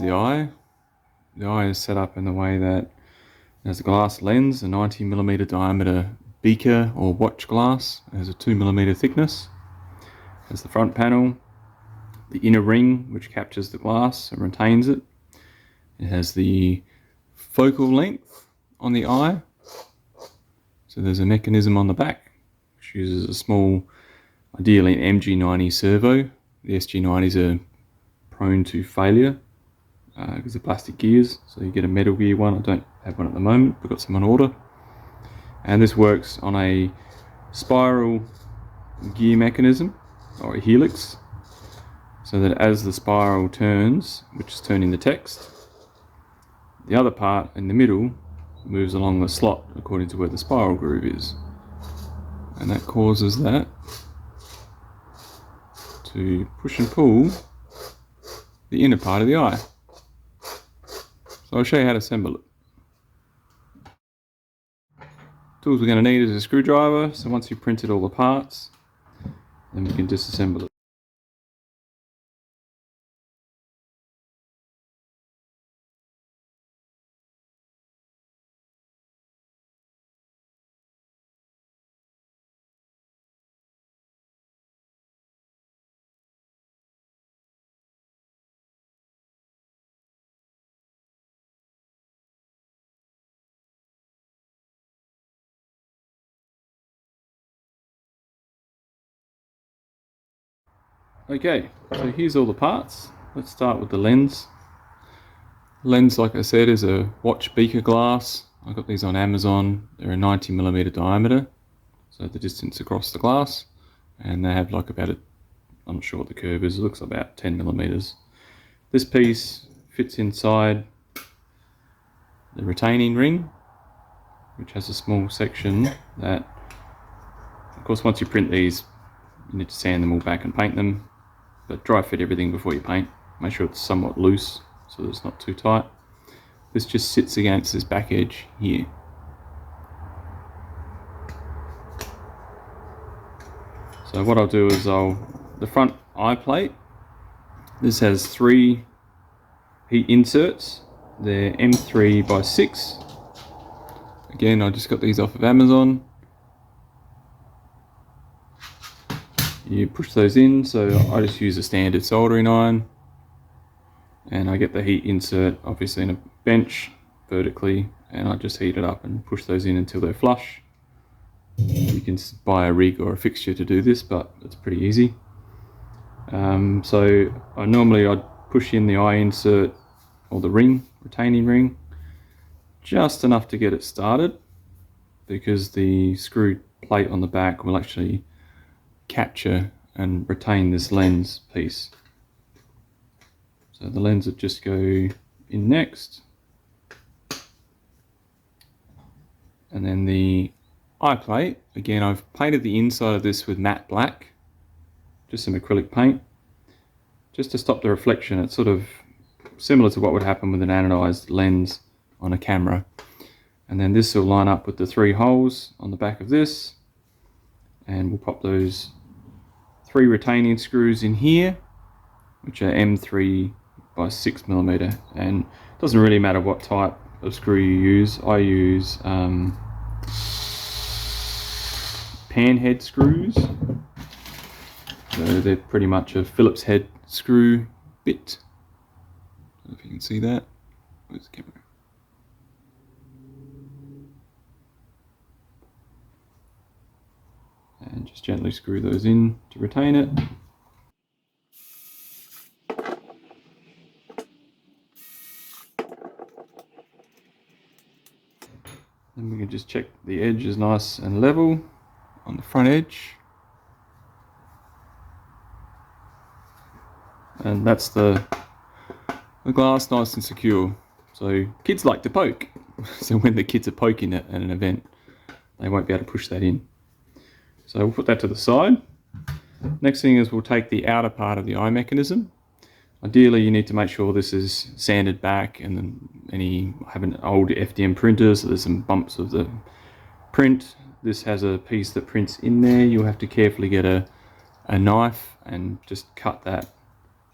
the eye. The eye is set up in the way that it has a glass lens, a 90mm diameter beaker or watch glass. It has a 2mm thickness. It has the front panel, the inner ring which captures the glass and retains it. It has the focal length on the eye. So there's a mechanism on the back which uses a small, ideally an MG90 servo. The SG90s are prone to failure because of plastic gears, so you get a metal gear one. I don't have one at the moment, but got some on order. And this works on a spiral gear mechanism, or a helix, so that as the spiral turns, which is turning the text, the other part in the middle moves along the slot according to where the spiral groove is. And that causes that to push and pull the inner part of the eye. So I'll show you how to assemble it. Tools we're going to need is a screwdriver. So once you've printed all the parts, then we can disassemble it. Okay, so here's all the parts. Let's start with the lens. Lens, like I said, is a watch beaker glass. I got these on Amazon. They're a 90mm diameter, so the distance across the glass, and they have like about I'm not sure what the curve is, it looks about 10mm. This piece fits inside the retaining ring, which has a small section that, of course, once you print these, you need to sand them all back and paint them, but dry fit everything before you paint. Make sure it's somewhat loose so that it's not too tight. This just sits against this back edge here. So what I'll do is the front eye plate, this has 3 heat inserts. They're M3x6. Again, I just got these off of Amazon. You push those in, so I just use a standard soldering iron, and I get the heat insert obviously in a bench vertically, and I just heat it up and push those in until they're flush. You can buy a rig or a fixture to do this, but it's pretty easy. So I'd push in the eye insert, or the ring, retaining ring, just enough to get it started, because the screw plate on the back will actually capture and retain this lens piece. So the lens would just go in next, and then the eye plate, again I've painted the inside of this with matte black, just some acrylic paint, just to stop the reflection. It's sort of similar to what would happen with an anodized lens on a camera. And then this will line up with the 3 holes on the back of this, and we'll pop those 3 retaining screws in here, which are M3x6mm, and it doesn't really matter what type of screw you use. I use pan head screws, so they're pretty much a Phillips head screw bit. I don't know if you can see that. Where's the camera? And just gently screw those in to retain it. Then we can just check the edge is nice and level on the front edge. And that's the glass nice and secure. So kids like to poke. So when the kids are poking it at an event, they won't be able to push that in. So we'll put that to the side. Next thing is we'll take the outer part of the eye mechanism. Ideally you need to make sure this is sanded back, and then I have an old FDM printer, so there's some bumps of the print. This has a piece that prints in there. You'll have to carefully get a knife and just cut that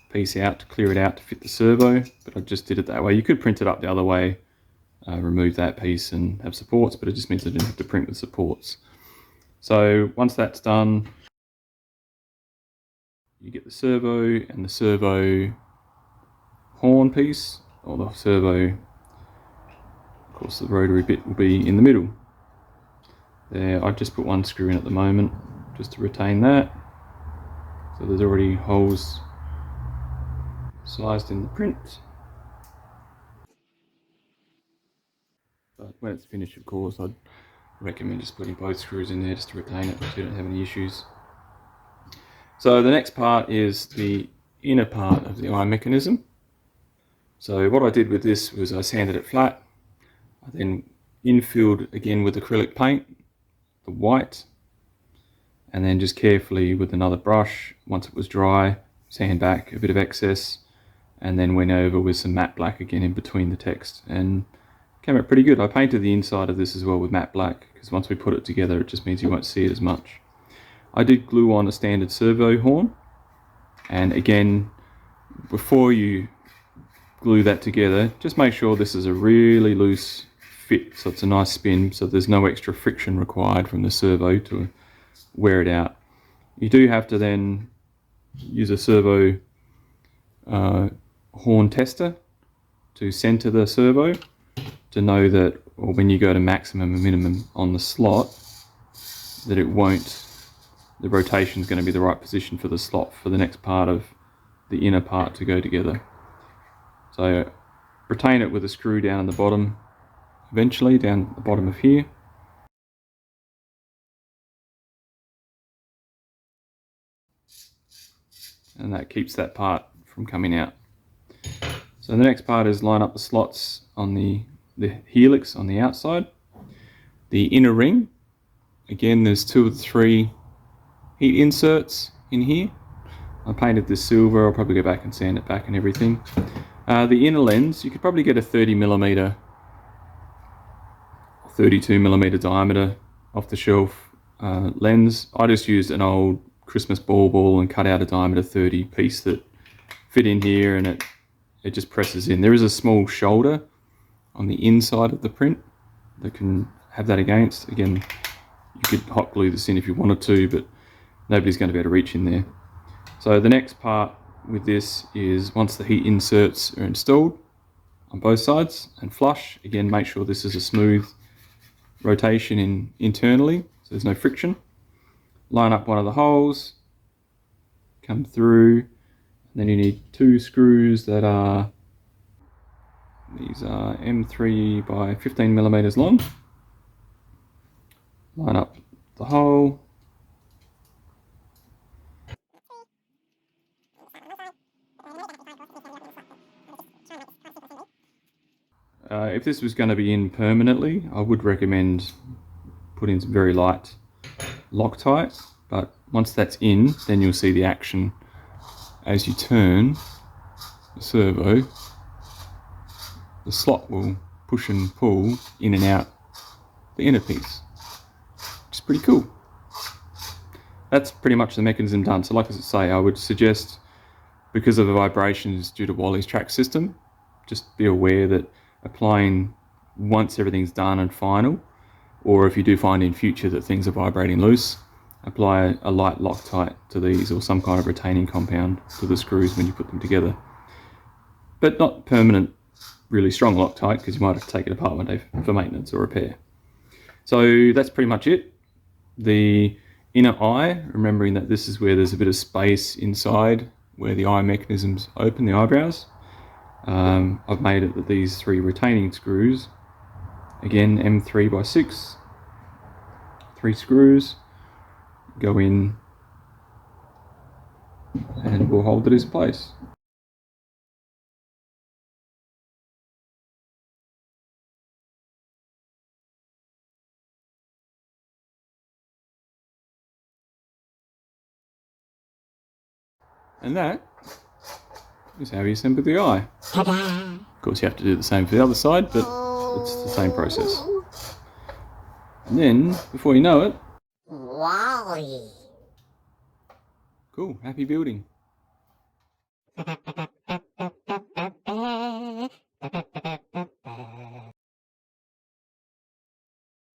piece out to clear it out to fit the servo, but I just did it that way. You could print it up the other way, remove that piece and have supports, but it just means I didn't have to print with supports. So once that's done, you get the servo and the servo horn piece, or the servo, of course the rotary bit will be in the middle. There, I just put one screw in at the moment, just to retain that. So there's already holes sized in the print. But when it's finished, of course, I'd recommend just putting both screws in there just to retain it so you don't have any issues. So the next part is the inner part of the eye mechanism. So what I did with this was I sanded it flat. I then infilled again with acrylic paint, the white, and then just carefully with another brush, once it was dry, sand back a bit of excess, and then went over with some matte black again in between the text, and came out pretty good. I painted the inside of this as well with matte black, because once we put it together it just means you won't see it as much. I did glue on a standard servo horn, and again, before you glue that together, just make sure this is a really loose fit, so it's a nice spin, so there's no extra friction required from the servo to wear it out. You do have to then use a servo horn tester to center the servo to know that, or when you go to maximum and minimum on the slot, that it won't, the rotation is going to be the right position for the slot for the next part of the inner part to go together. So retain it with a screw down in the bottom, eventually down the bottom of here. And that keeps that part from coming out. So the next part is line up the slots on the helix on the outside. The inner ring, again there's 2 of the 3 heat inserts in here. I painted this silver, I'll probably go back and sand it back and everything. The inner lens, you could probably get a 30mm, 32mm diameter off the shelf lens. I just used an old Christmas ball and cut out a diameter 30 piece that fit in here, and it just presses in. There is a small shoulder on the inside of the print that can have that against. Again, you could hot glue this in if you wanted to, but nobody's going to be able to reach in there. So the next part with this is, once the heat inserts are installed on both sides and flush, again make sure this is a smooth rotation internally so there's no friction. Line up one of the holes, come through, and then you need 2 screws that are, these are M3 by 15mm long. Line up the hole. If this was going to be in permanently, I would recommend putting some very light Loctite, but once that's in, then you'll see the action as you turn the servo. The slot will push and pull in and out the inner piece, which is pretty cool. That's pretty much the mechanism done. So like I say, I would suggest, because of the vibrations due to Wally's track system, just be aware that applying once everything's done and final, or if you do find in future that things are vibrating loose, apply a light Loctite to these, or some kind of retaining compound to the screws when you put them together. But not permanent, really strong Loctite, because you might have to take it apart one day for maintenance or repair. So that's pretty much it. The inner eye, remembering that this is where there's a bit of space inside where the eye mechanisms open, the eyebrows. I've made it that these 3 retaining screws, again M3 by 6, 3 screws, go in and we'll hold it in place. And that is how you assemble the eye. Of course you have to do the same for the other side, but it's the same process. And then, before you know it, Wally. cool, happy building.